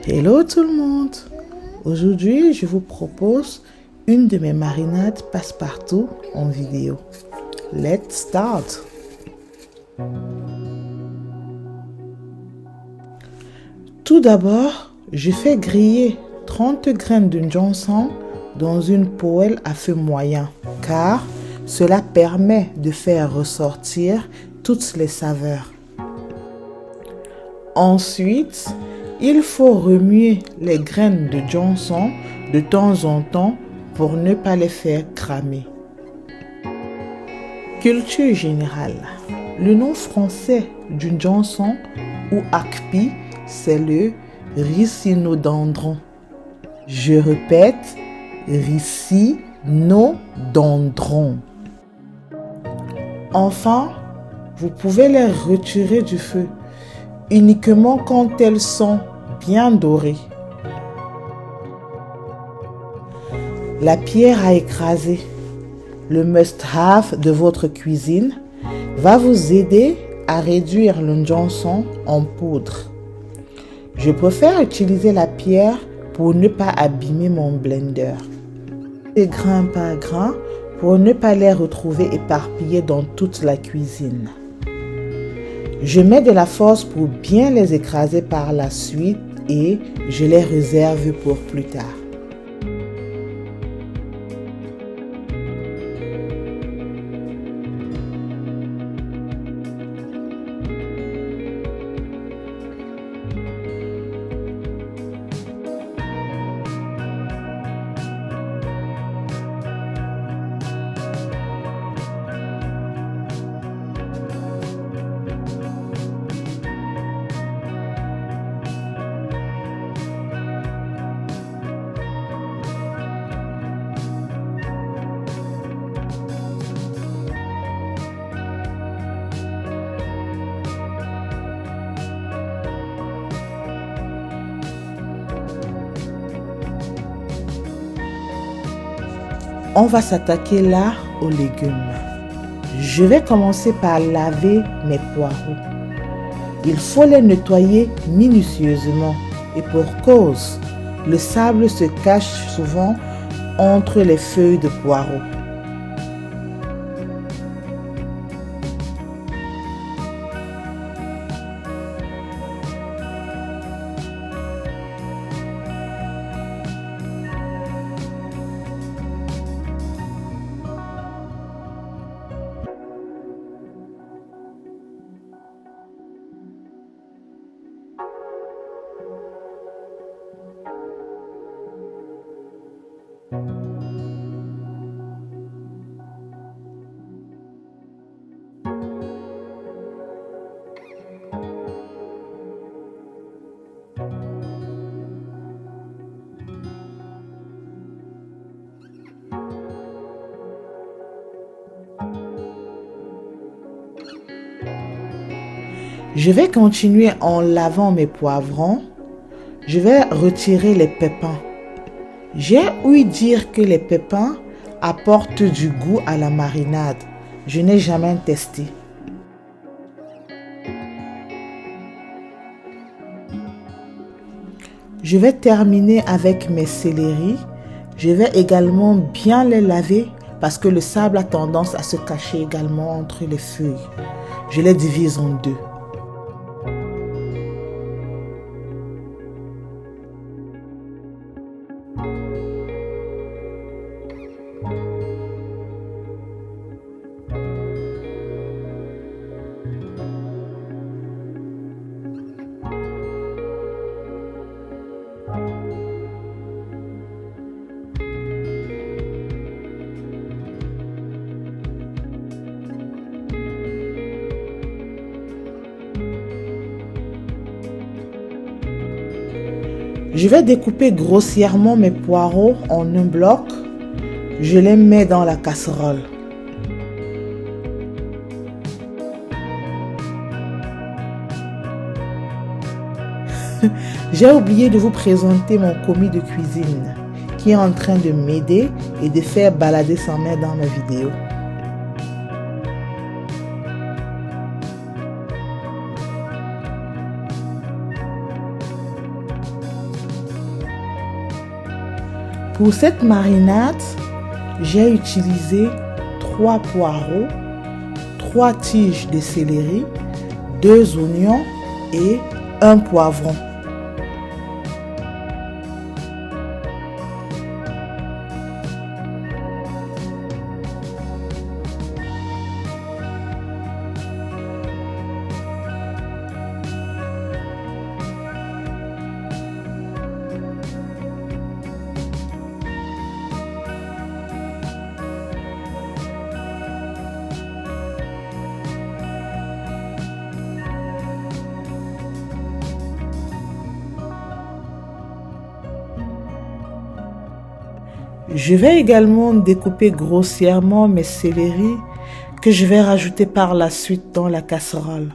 Hello tout le monde! Aujourd'hui, je vous propose une de mes marinades passe-partout en vidéo. Let's start! Tout d'abord, je fais griller 30 graines de Johnson dans une poêle à feu moyen car cela permet de faire ressortir toutes les saveurs. Ensuite, il faut remuer les graines de Johnson de temps en temps pour ne pas les faire cramer. Culture générale. Le nom français du Johnson ou Akpi, c'est le Ricynodendron. Je répète, Ricynodendron. Enfin, vous pouvez les retirer du feu uniquement quand elles sont bien dorées. La pierre à écraser, le must-have de votre cuisine, va vous aider à réduire le Johnson en poudre. Je préfère utiliser la pierre pour ne pas abîmer mon blender. Et grain par grain pour ne pas les retrouver éparpillés dans toute la cuisine. Je mets de la force pour bien les écraser par la suite et je les réserve pour plus tard. On va s'attaquer là aux légumes. Je vais commencer par laver mes poireaux. Il faut les nettoyer minutieusement et pour cause, le sable se cache souvent entre les feuilles de poireaux. Je vais continuer en lavant mes poivrons. Je vais retirer les pépins. J'ai ouï dire que les pépins apportent du goût à la marinade. Je n'ai jamais testé. Je vais terminer avec mes céleris. Je vais également bien les laver parce que le sable a tendance à se cacher également entre les feuilles. Je les divise en deux. Je vais découper grossièrement mes poireaux en un bloc. Je les mets dans la casserole. J'ai oublié de vous présenter mon commis de cuisine qui est en train de m'aider et de faire balader sa main dans ma vidéo. Pour cette marinade, j'ai utilisé 3 poireaux, 3 tiges de céleri, 2 oignons et 1 poivron. Je vais également découper grossièrement mes céleris que je vais rajouter par la suite dans la casserole.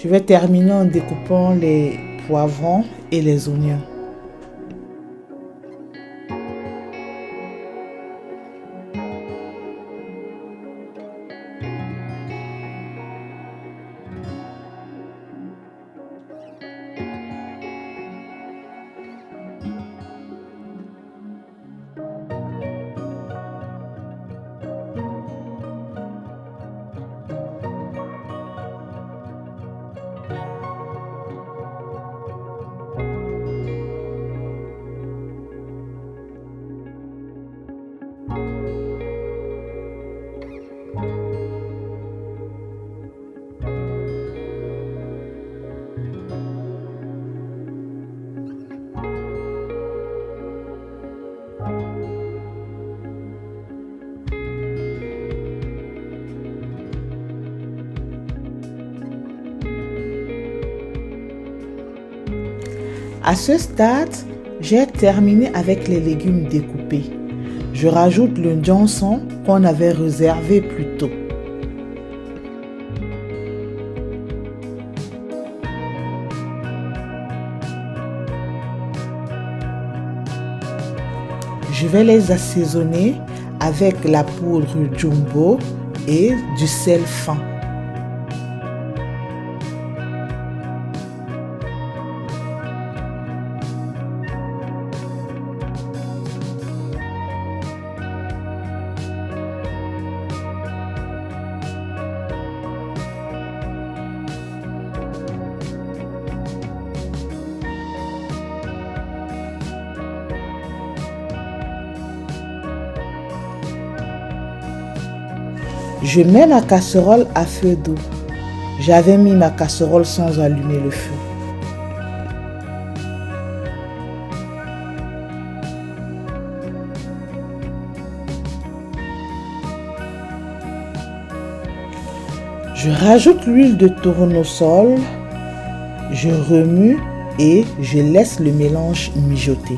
Je vais terminer en découpant les poivrons et les oignons. À ce stade, j'ai terminé avec les légumes découpés. Je rajoute le janson qu'on avait réservé plus tôt. Je vais les assaisonner avec la poudre jumbo et du sel fin. Je mets ma casserole à feu doux. J'avais mis ma casserole sans allumer le feu. Je rajoute l'huile de tournesol, je remue et je laisse le mélange mijoter.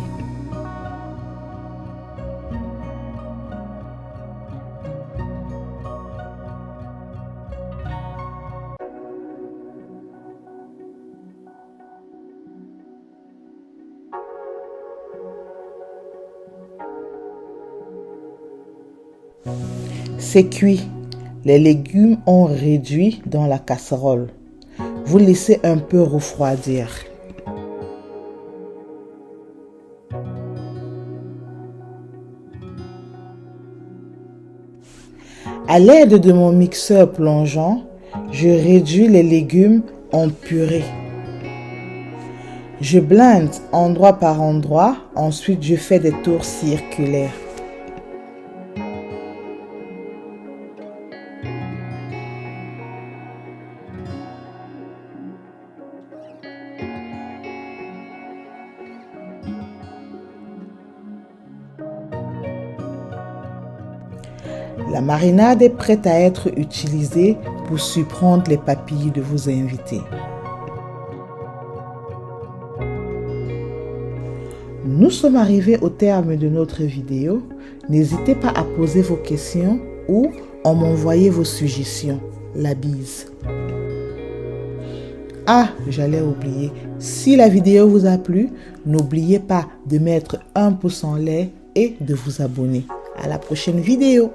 C'est cuit. Les légumes ont réduit dans la casserole. Vous laissez un peu refroidir. À l'aide de mon mixeur plongeant, je réduis les légumes en purée. Je blende endroit par endroit, ensuite je fais des tours circulaires. La marinade est prête à être utilisée pour surprendre les papilles de vos invités. Nous sommes arrivés au terme de notre vidéo. N'hésitez pas à poser vos questions ou à m'envoyer vos suggestions. La bise. Ah, j'allais oublier. Si la vidéo vous a plu, n'oubliez pas de mettre un pouce en l'air et de vous abonner. À la prochaine vidéo.